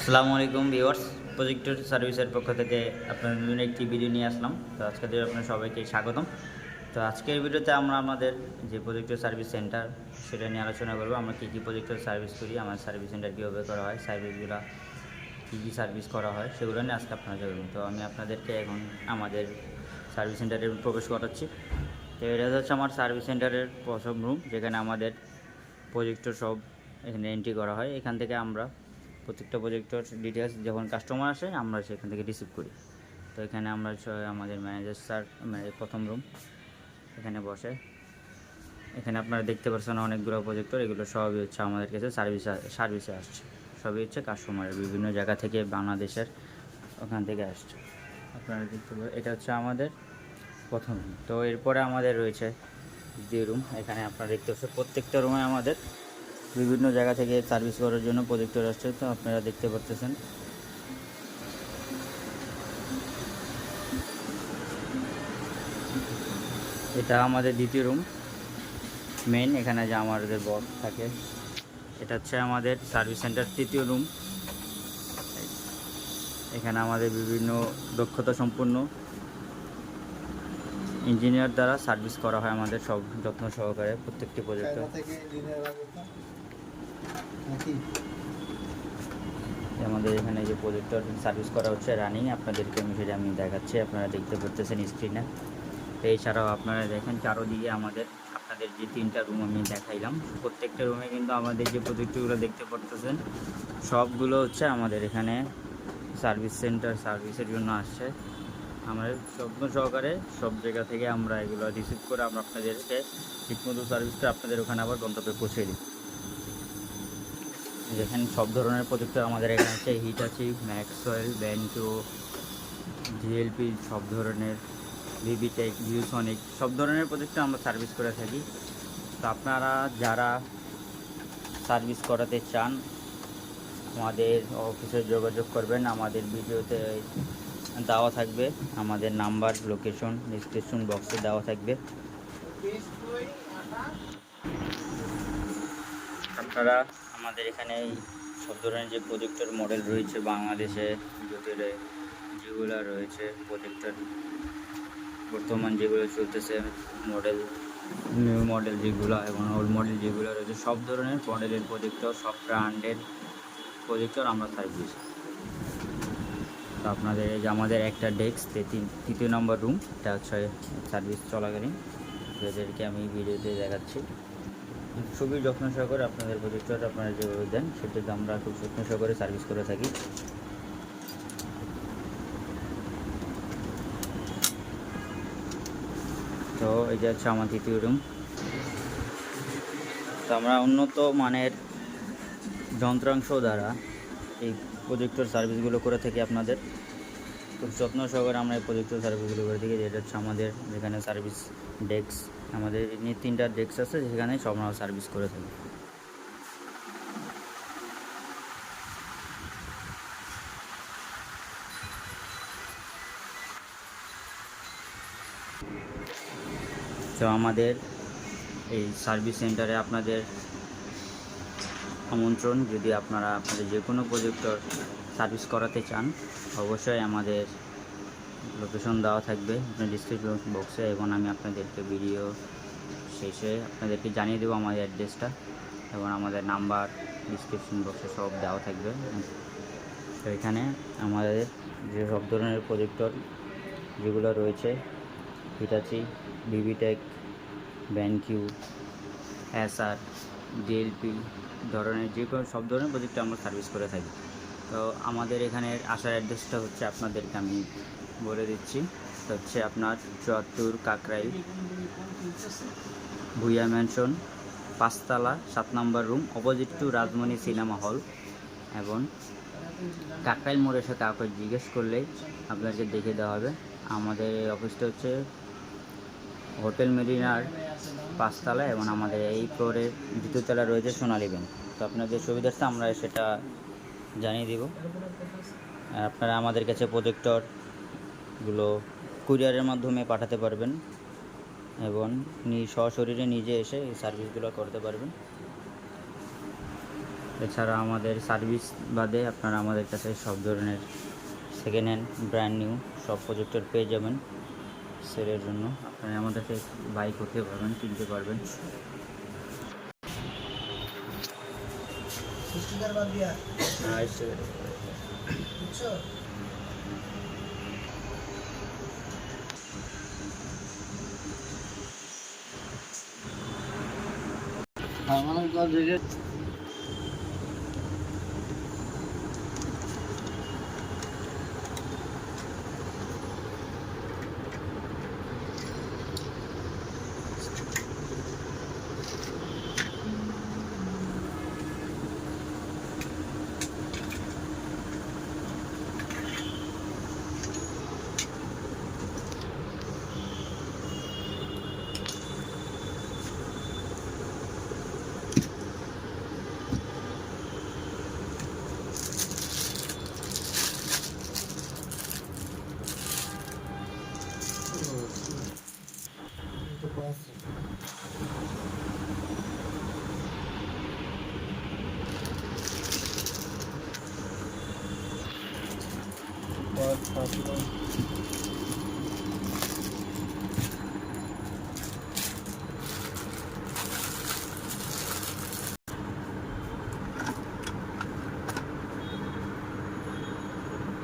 আসসালামু আলাইকুম viewers, projector সার্ভিসের পক্ষ থেকে আপনাদের নতুন একটি ভিডিও নিয়ে আসলাম। তো আজকে আপনার সবাইকে স্বাগতম। তো আজকের ভিডিওতে আমরা আমাদের যে প্রজেক্টর সার্ভিস সেন্টার সেটা নিয়ে আলোচনা করব। আমরা কী কী প্রজেক্টর সার্ভিস করি, আমার সার্ভিস সেন্টার কীভাবে করা হয়, সার্ভিসগুলো কী কী সার্ভিস করা হয় সেগুলো নিয়ে আজকে আপনারা জানবেন। তো আমি আপনাদেরকে এখন আমাদের সার্ভিস সেন্টারে প্রবেশ করাচ্ছি। তো এটা হচ্ছে আমার সার্ভিস সেন্টারের প্রথম রুম, যেখানে আমাদের প্রজেক্টর সব এখানে এন্ট্রি করা হয়। এখান থেকে আমরা প্রত্যেকটা প্রজেক্টর ডিটেলস যখন কাস্টমার আসে আমরা সেখান থেকে রিসিভ করি। তো এখানে আমরা আমাদের ম্যানেজার স্যার প্রথম রুম এখানে বসে। এখানে আপনারা দেখতে পাচ্ছেন অনেকগুলো প্রজেক্টর, এগুলো সবই হচ্ছে আমাদের কাছে সার্ভিসে আসছে। সবই হচ্ছে কাস্টমারের বিভিন্ন জায়গা থেকে, বাংলাদেশের ওখান থেকে আসছে। আপনারা দেখতে পাবেন এটা হচ্ছে আমাদের প্রথম রুম। তো এরপরে আমাদের রয়েছে দ্বিতীয় রুম। এখানে আপনারা দেখতে পাচ্ছেন প্রত্যেকটা রুমে আমাদের বিভিন্ন জায়গা থেকে সার্ভিস করার জন্য প্রজেক্টর আসছে। তো আপনারা দেখতে পাচ্ছেন এটা আমাদের দ্বিতীয় রুম মেইন, এখানে যে আমাদের বস থাকে। এটা হচ্ছে আমাদের সার্ভিস সেন্টার তৃতীয় রুম। এখানে আমাদের বিভিন্ন দক্ষতা সম্পন্ন ইঞ্জিনিয়ার দ্বারা সার্ভিস করা হয় আমাদের সব যত্ন সহকারে প্রত্যেকটি প্রজেক্টর। আমাদের এখানে যে প্রজেক্টর সার্ভিস করা হচ্ছে রানিং, আপনাদেরকে সেটা আমি দেখাচ্ছি, আপনারা দেখতে পাচ্ছেন স্ক্রিনে। এছাড়াও আপনারা দেখেন চারোদিকে আমাদের আপনাদের যে তিনটা রুম আমি দেখাইলাম, প্রত্যেকটা রুমে কিন্তু আমাদের যে প্রজেক্টরগুলো দেখতে পাচ্ছেন সবগুলো হচ্ছে আমাদের এখানে সার্ভিস সেন্টার সার্ভিসের জন্য আসছে। আমাদের যত্ন সহকারে সব জায়গা থেকে আমরা এগুলো রিসিভ করে আমরা আপনাদেরকে ঠিকমতো সার্ভিসটা আপনাদের ওখানে আবার গন্তব্যে পৌঁছে দিই। দেখেন সব ধরনের প্রজেক্টর আমাদের এখানে আছে, হিটাচি, ম্যাক্সওয়েল, ব্যান্টো, জিএলপি, সব ধরনের ভিভিটেক, ভিউসনিক, সব ধরনের প্রজেক্টর আমরা সার্ভিস করে থাকি। তো আপনারা যারা সার্ভিস করাতে চান আমাদের অফিসে যোগাযোগ করবেন, আমাদের ভিডিওতে দেওয়া থাকবে, আমাদের নাম্বার, লোকেশন ডিসক্রিপশন বক্সে দেওয়া থাকবে। আপনারা আমাদের এখানে সব ধরনের যে প্রজেক্টর মডেল রয়েছে বাংলাদেশে ভিতরে যেগুলো রয়েছে প্রজেক্টর বর্তমান যেগুলো চলতেছে মডেল, নিউ মডেল যেগুলো এবং ওল্ড মডেল যেগুলো রয়েছে সব ধরনের মডেলের প্রজেক্টর, সব ব্র্যান্ডের প্রজেক্টর আমরা সার্ভিস। তো আপনাদের এই যে আমাদের একটা ডেস্ক তৃতীয় নম্বর রুম, এটা হচ্ছে সার্ভিস চলাকালীন যাদেরকে আমি ভিডিওতে দেখাচ্ছি। খুবই যত্ন সহকারে আপনাদের প্রজেক্টর আপনারা যেভাবে দেন সেটাতে আমরা খুব যত্ন সহকারে সার্ভিস করে থাকি। তো এটা হচ্ছে আমার তৃতীয় রুম। তো আমরা উন্নত মানের যন্ত্রাংশ দ্বারা এই প্রজেক্টর সার্ভিসগুলো করে থাকি। আপনাদের খুব যত্ন সহকারে আমরা এই প্রজেক্টর সার্ভিসগুলো করে থাকি। যেটা হচ্ছে আমাদের যেখানে সার্ভিস ডেস্ক, আমাদের নিয়ে তিনটা ডেস্ক আছে, সেখানে সব আমরা সার্ভিস করে থাকি। তো আমাদের এই সার্ভিস সেন্টারে আপনাদের আমন্ত্রণ, যদি আপনারা আপনাদের যে কোনো প্রজেক্টর সার্ভিস করাতে চান অবশ্যই আমাদের লোকেশন দেওয়া থাকবে আপনার ডিসক্রিপশন বক্সে, এবং আমি আপনাদেরকে ভিডিও শেষে আপনাদেরকে জানিয়ে দেবো আমাদের অ্যাড্রেসটা, এবং আমাদের নাম্বার ডিসক্রিপশন বক্সে সব দেওয়া থাকবে। তো এখানে আমাদের যে সব ধরনের প্রজেক্টর যেগুলো রয়েছে হিটাচি, ভিভিটেক, ব্যানকিউ, এসআর, ডিএলপি ধরনের যে কোনো সব ধরনের প্রজেক্টর আমরা সার্ভিস করে থাকি। তো আমাদের এখানে আসার অ্যাড্রেসটা হচ্ছে আপনাদেরকে আমি বলে দিচ্ছি। তো হচ্ছে আপনার ৭৪ কাকরাইল ভুইয়া ম্যানশন, ৫ তলা ৭ number room, opposite to Rajmoni cinema hall. এবং কাকরাইল মোড়ে এসে কাউকে জিজ্ঞেস করলেই আপনাকে দেখে দেওয়া হবে। আমাদের এই অফিসটা হচ্ছে হোটেল মেরিনার ৫ তলা, এবং আমাদের এই ফ্লোরের দ্বিতীয় তলা রয়েছে সোনালী ব্যাংক। তো আপনাদের সুবিধার্থে আমরা সেটা জানিয়ে দিব। আপনারা আমাদের কাছে প্রজেক্টরগুলো কুরিয়ারের মাধ্যমে পাঠাতে পারবেন এবং সশরীরে নিজে এসে এই সার্ভিসগুলো করতে পারবেন। এছাড়া আমাদের সার্ভিস বাদে আপনারা আমাদের কাছে সব ধরনের সেকেন্ড হ্যান্ড ব্র্যান্ড নিউ সব প্রজেক্টর পেয়ে যাবেন সেলের জন্য। আপনারা আমাদের কাছে বাই করতে পারবেন, কিনতে পারবেন। Pode,